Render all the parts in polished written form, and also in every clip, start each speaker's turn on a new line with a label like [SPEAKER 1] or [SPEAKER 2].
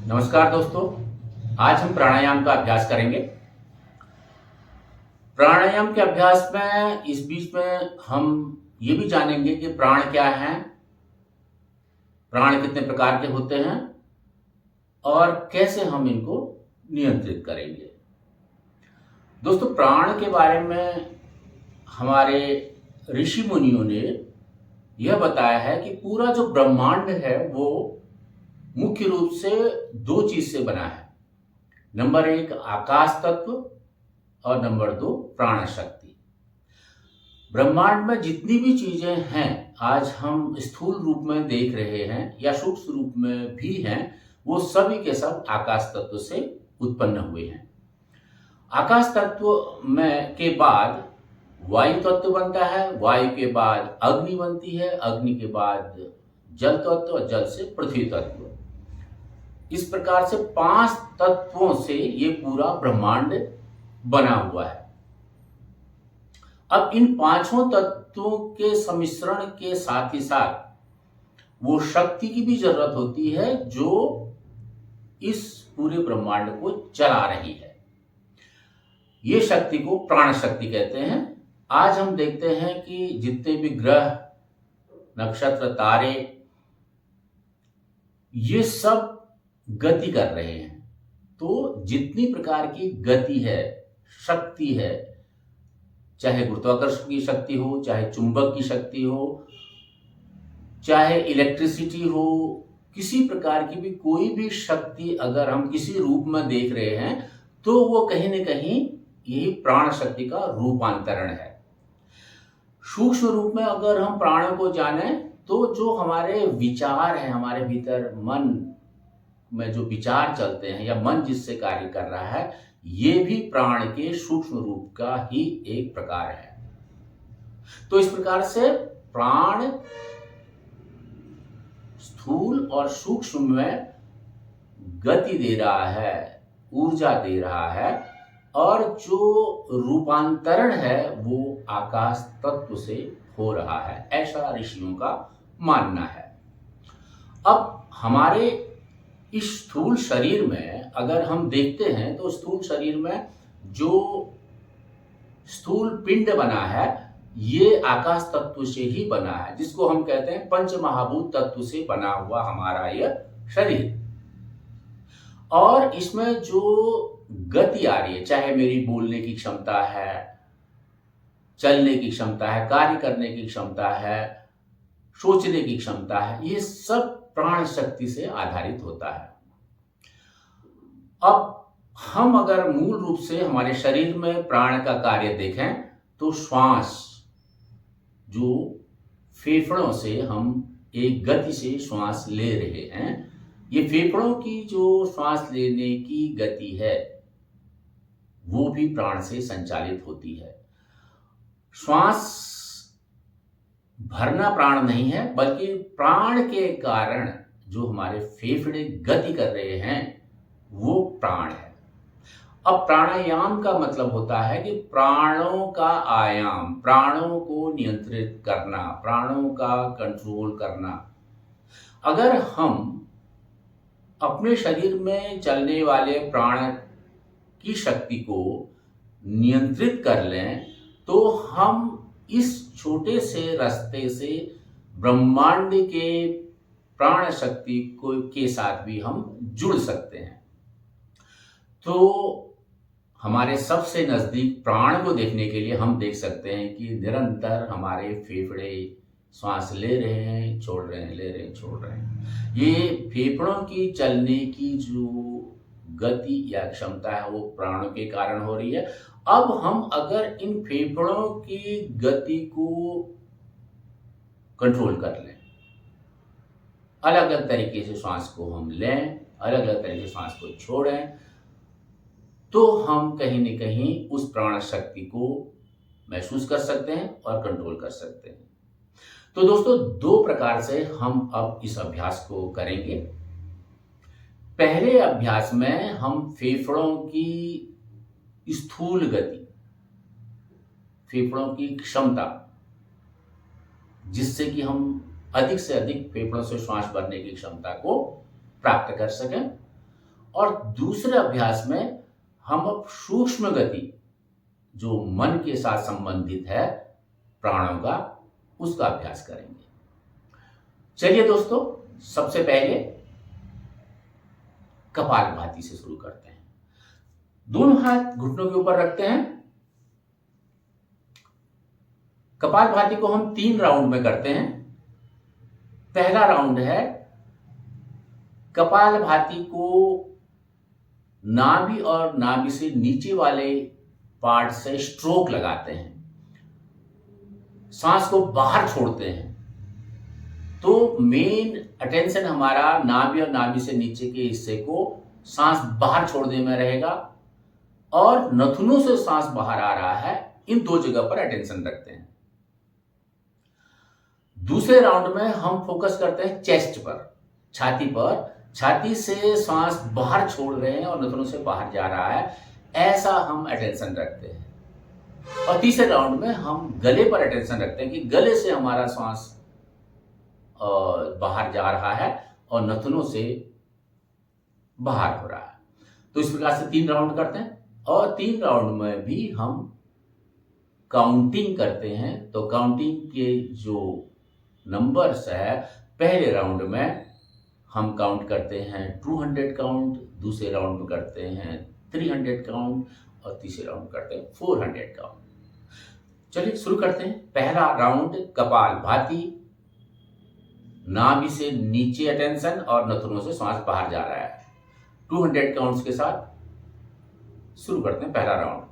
[SPEAKER 1] नमस्कार दोस्तों। आज हम प्राणायाम का अभ्यास करेंगे। प्राणायाम के अभ्यास में इस बीच में हम ये भी जानेंगे कि प्राण क्या है, प्राण कितने प्रकार के होते हैं और कैसे हम इनको नियंत्रित करेंगे। दोस्तों, प्राण के बारे में हमारे ऋषि मुनियों ने यह बताया है कि पूरा जो ब्रह्मांड है वो मुख्य रूप से दो चीज से बना है। नंबर एक आकाश तत्व और नंबर दो प्राण शक्ति। ब्रह्मांड में जितनी भी चीजें हैं आज हम स्थूल रूप में देख रहे हैं या सूक्ष्म रूप में भी हैं, वो सभी के सब आकाश तत्व से उत्पन्न हुए हैं। आकाश तत्व में के बाद वायु तत्व बनता है, वायु के बाद अग्नि बनती है, अग्नि के बाद जल तत्व और जल से पृथ्वी तत्व। इस प्रकार से 5 तत्वों से ये पूरा ब्रह्मांड बना हुआ है। अब इन 5 तत्वों के सम्मिश्रण के साथ ही साथ वो शक्ति की भी जरूरत होती है जो इस पूरे ब्रह्मांड को चला रही है। ये शक्ति को प्राण शक्ति कहते हैं। आज हम देखते हैं कि जितने भी ग्रह, नक्षत्र, तारे, ये सब गति कर रहे हैं। तो जितनी प्रकार की गति है, शक्ति है, चाहे गुरुत्वाकर्षण की शक्ति हो, चाहे चुंबक की शक्ति हो, चाहे इलेक्ट्रिसिटी हो, किसी प्रकार की भी कोई भी शक्ति अगर हम किसी रूप में देख रहे हैं तो वो कहीं न कहीं यही प्राण शक्ति का रूपांतरण है। सूक्ष्म रूप में अगर हम प्राणों को जाने तो जो हमारे विचार हैं, हमारे भीतर मन में जो विचार चलते हैं या मन जिससे कार्य कर रहा है, ये भी प्राण के सूक्ष्म रूप का ही एक प्रकार है। तो इस प्रकार से प्राण स्थूल और सूक्ष्म में गति दे रहा है, ऊर्जा दे रहा है, और जो रूपांतरण है वो आकाश तत्व से हो रहा है, ऐसा ऋषियों का मानना है। अब हमारे इस स्थूल शरीर में अगर हम देखते हैं तो स्थूल शरीर में जो स्थूल पिंड बना है ये आकाश तत्व से ही बना है, जिसको हम कहते हैं पंच महाभूत तत्व से बना हुआ हमारा यह शरीर। और इसमें जो गति आ रही है, चाहे मेरी बोलने की क्षमता है, चलने की क्षमता है, कार्य करने की क्षमता है, सोचने की क्षमता है, ये सब प्राण शक्ति से आधारित होता है। अब हम अगर मूल रूप से हमारे शरीर में प्राण का कार्य देखें तो श्वास, जो फेफड़ों से हम एक गति से श्वास ले रहे हैं, ये फेफड़ों की जो श्वास लेने की गति है वो भी प्राण से संचालित होती है। श्वास भरना प्राण नहीं है, बल्कि प्राण के कारण जो हमारे फेफड़े गति कर रहे हैं वो प्राण है। अब प्राणायाम का मतलब होता है कि प्राणों का आयाम, प्राणों को नियंत्रित करना, प्राणों का कंट्रोल करना। अगर हम अपने शरीर में चलने वाले प्राण की शक्ति को नियंत्रित कर लें तो हम इस छोटे से रास्ते से ब्रह्मांड के प्राण शक्ति को के साथ भी हम जुड़ सकते हैं। तो हमारे सबसे नजदीक प्राण को देखने के लिए हम देख सकते हैं कि निरंतर हमारे फेफड़े श्वास ले रहे हैं, छोड़ रहे हैं, ले रहे हैं, छोड़ रहे हैं। ये फेफड़ों की चलने की जो गति या क्षमता है वो प्राणों के कारण हो रही है। अब हम अगर इन फेफड़ों की गति को कंट्रोल कर लें, अलग अलग तरीके से श्वास को हम लें, अलग अलग तरीके से श्वास को छोड़ें, तो हम कहीं न कहीं उस प्राण शक्ति को महसूस कर सकते हैं और कंट्रोल कर सकते हैं। तो दोस्तों, 2 प्रकार से हम अब इस अभ्यास को करेंगे। पहले अभ्यास में हम फेफड़ों की स्थूल गति, फेफड़ों की क्षमता, जिससे कि हम अधिक से अधिक फेफड़ों से श्वास भरने की क्षमता को प्राप्त कर सकें, और दूसरे अभ्यास में हम अब सूक्ष्म गति जो मन के साथ संबंधित है प्राणों का, उसका अभ्यास करेंगे। चलिए दोस्तों, सबसे पहले कपालभाति से शुरू करते हैं। दोनों हाथ घुटनों के ऊपर रखते हैं। कपालभाति को हम 3 राउंड में करते हैं। पहला राउंड है कपालभाति को नाभि और नाभि से नीचे वाले पार्ट से स्ट्रोक लगाते हैं, सांस को बाहर छोड़ते हैं। तो मेन अटेंशन हमारा नाभि और नाभि से नीचे के हिस्से को सांस बाहर छोड़ने में रहेगा और नथुनों से सांस बाहर आ रहा है, इन 2 जगह पर अटेंशन रखते हैं। दूसरे राउंड में हम फोकस करते हैं चेस्ट पर, छाती पर। छाती से सांस बाहर छोड़ रहे हैं और नथुनों से बाहर जा रहा है, ऐसा हम अटेंशन रखते हैं। और तीसरे राउंड में हम गले पर अटेंशन रखते हैं कि गले से हमारा सांस बाहर जा रहा है और नथुनों से बाहर हो रहा है। तो इस प्रकार से 3 राउंड करते हैं और 3 राउंड में भी हम काउंटिंग करते हैं। तो काउंटिंग के जो नंबर्स है, पहले राउंड में हम काउंट करते हैं 200 काउंट, दूसरे राउंड में करते हैं 300 काउंट और तीसरे राउंड करते हैं 400 काउंट। चलिए शुरू करते हैं। पहला राउंड कपालभाति, नाभि से नीचे अटेंशन और नथुनों से सांस बाहर जा रहा है। 200 काउंट्स के साथ शुरू करते हैं पहला राउंड।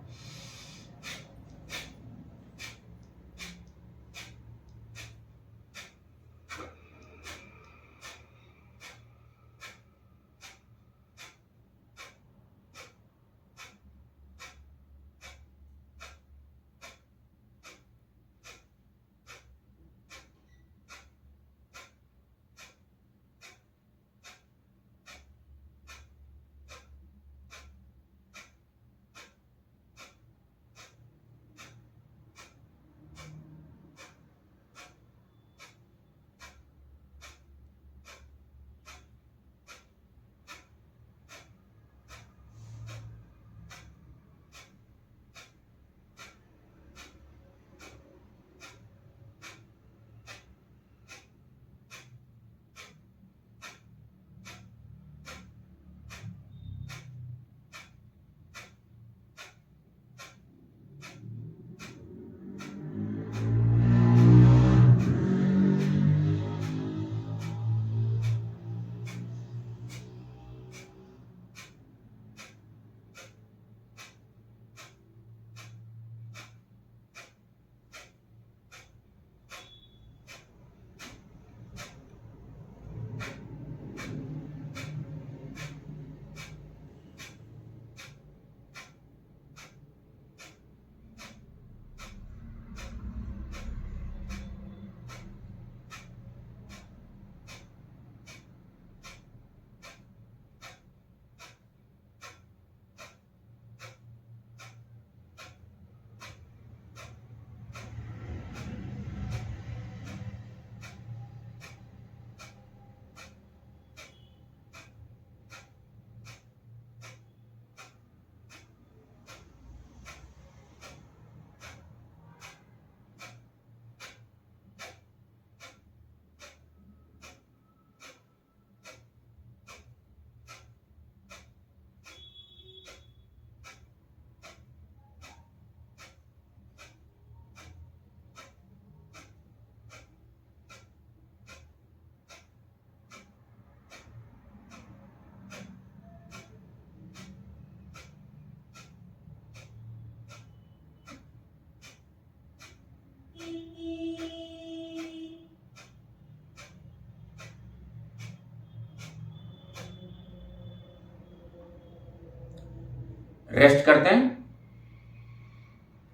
[SPEAKER 1] रेस्ट करते हैं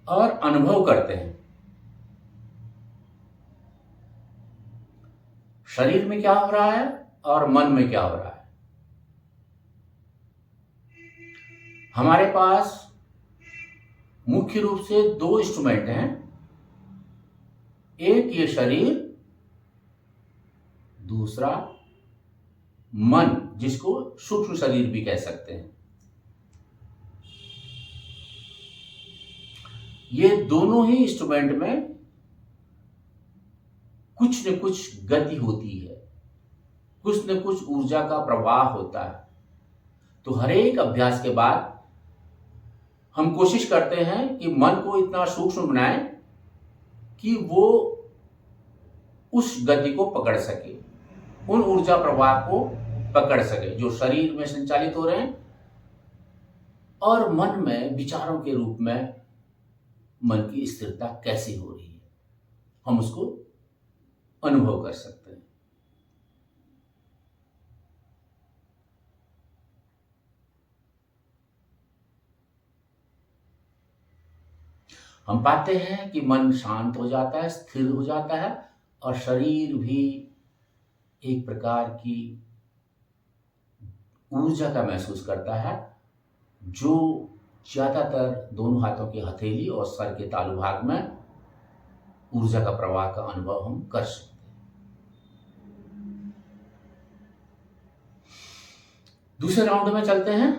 [SPEAKER 1] और अनुभव करते हैं शरीर में क्या हो रहा है और मन में क्या हो रहा है। हमारे पास मुख्य रूप से 2 इंस्ट्रूमेंट हैं, एक ये शरीर, दूसरा मन, जिसको सूक्ष्म शरीर भी कह सकते हैं, ये दोनों ही इंस्ट्रूमेंट में कुछ न कुछ गति होती है, कुछ न कुछ ऊर्जा का प्रवाह होता है। तो हर एक अभ्यास के बाद हम कोशिश करते हैं कि मन को इतना सूक्ष्म बनाएं कि वो उस गति को पकड़ सके, उन ऊर्जा प्रवाह को पकड़ सके जो शरीर में संचालित हो रहे हैं और मन में विचारों के रूप में मन की स्थिरता कैसी हो रही है, हम उसको अनुभव कर सकते हैं। हम पाते हैं कि मन शांत हो जाता है, स्थिर हो जाता है और शरीर भी एक प्रकार की ऊर्जा का महसूस करता है, जो ज्यादातर दोनों हाथों की हथेली और सर के तालु भाग में ऊर्जा का प्रवाह का अनुभव हम कर सकते हैं। दूसरे राउंड में चलते हैं।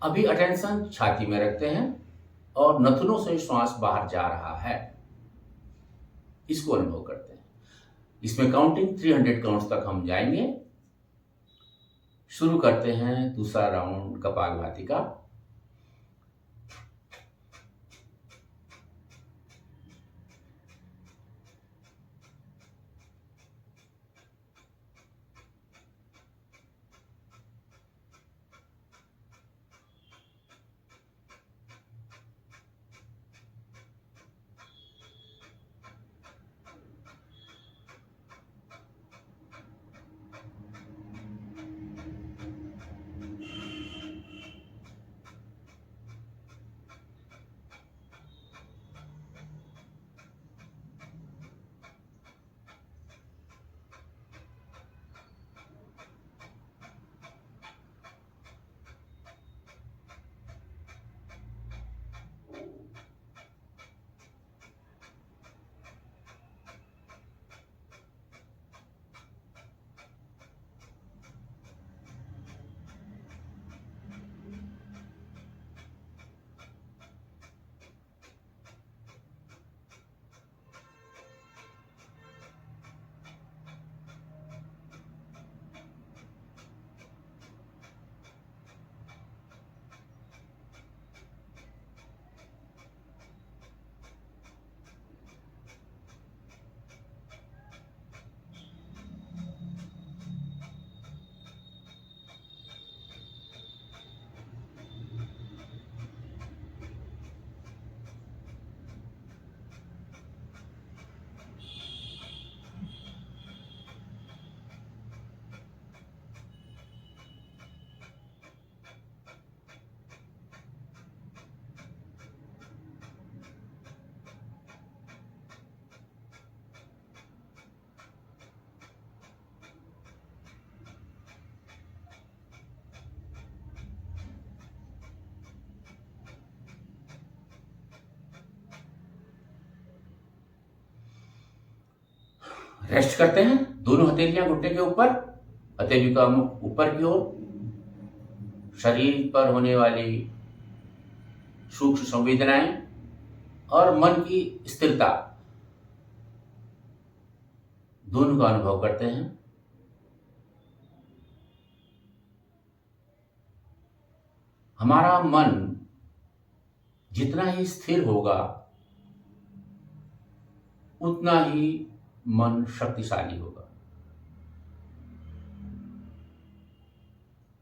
[SPEAKER 1] अभी अटेंशन छाती में रखते हैं और नथुनों से श्वास बाहर जा रहा है, इसको अनुभव करते हैं। इसमें काउंटिंग 300 काउंट्स तक हम जाएंगे। शुरू करते हैं दूसरा राउंड कपालभाति का। रेस्ट करते हैं, दोनों हथेलियां घुटने के ऊपर, हथेली का मुख ऊपर की ओर, शरीर पर होने वाली सूक्ष्म संवेदनाएं और मन की स्थिरता दोनों का अनुभव करते हैं। हमारा मन जितना ही स्थिर होगा उतना ही मन शक्तिशाली होगा।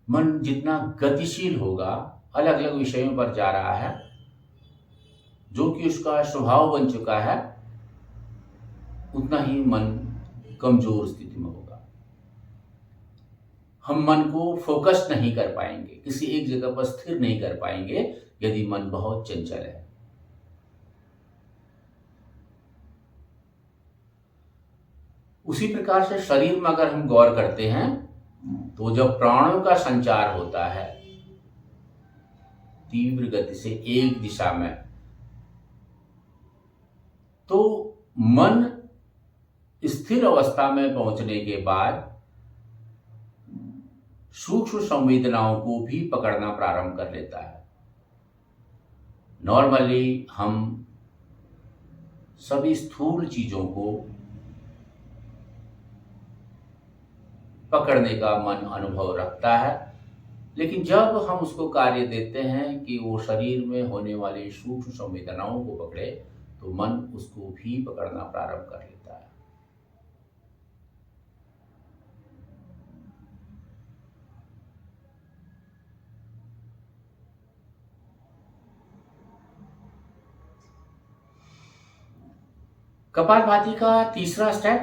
[SPEAKER 1] मन जितना गतिशील होगा, अलग अलग विषयों पर जा रहा है, जो कि उसका स्वभाव बन चुका है, उतना ही मन कमजोर स्थिति में होगा। हम मन को फोकस नहीं कर पाएंगे, किसी एक जगह पर स्थिर नहीं कर पाएंगे यदि मन बहुत चंचल है। उसी प्रकार से शरीर में अगर हम गौर करते हैं तो जब प्राणों का संचार होता है तीव्र गति से एक दिशा में, तो मन स्थिर अवस्था में पहुंचने के बाद सूक्ष्म संवेदनाओं को भी पकड़ना प्रारंभ कर लेता है। नॉर्मली हम सभी स्थूल चीजों को पकड़ने का मन अनुभव रखता है, लेकिन जब हम उसको कार्य देते हैं कि वो शरीर में होने वाली सूक्ष्म संवेदनाओं को पकड़े, तो मन उसको भी पकड़ना प्रारंभ कर लेता है। कपालभाति का तीसरा स्टेप,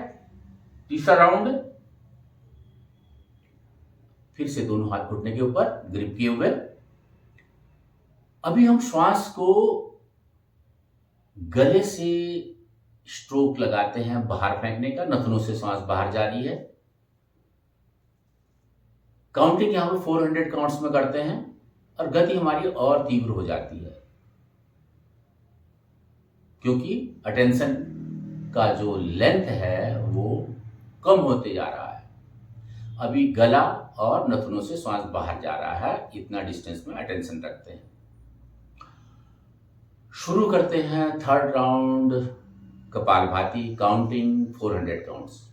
[SPEAKER 1] तीसरा राउंड, फिर से दोनों हाथ घुटने के ऊपर ग्रिप किए हुए। अभी हम श्वास को गले से स्ट्रोक लगाते हैं, बाहर फेंकने का, नथनों से श्वास बाहर जा रही है। काउंटिंग यहां पर 400 काउंट्स में करते हैं और गति हमारी और तीव्र हो जाती है, क्योंकि अटेंशन का जो लेंथ है वो कम होते जा रहा है। अभी गला और नथनों से श्वास बाहर जा रहा है, इतना डिस्टेंस में अटेंशन रखते हैं। शुरू करते हैं third round kapalbhati, counting 400 counts.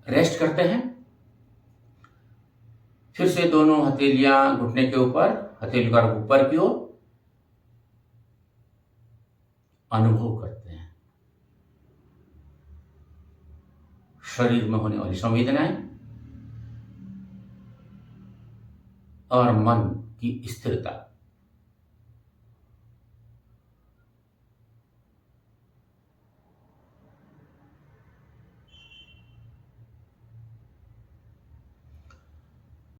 [SPEAKER 1] Rest करते हैं। फिर से दोनों हथेलियां घुटने के ऊपर, हथेली का रुख ऊपर की ओर, अनुभव करते हैं शरीर में होने वाली संवेदनाएं और मन की स्थिरता।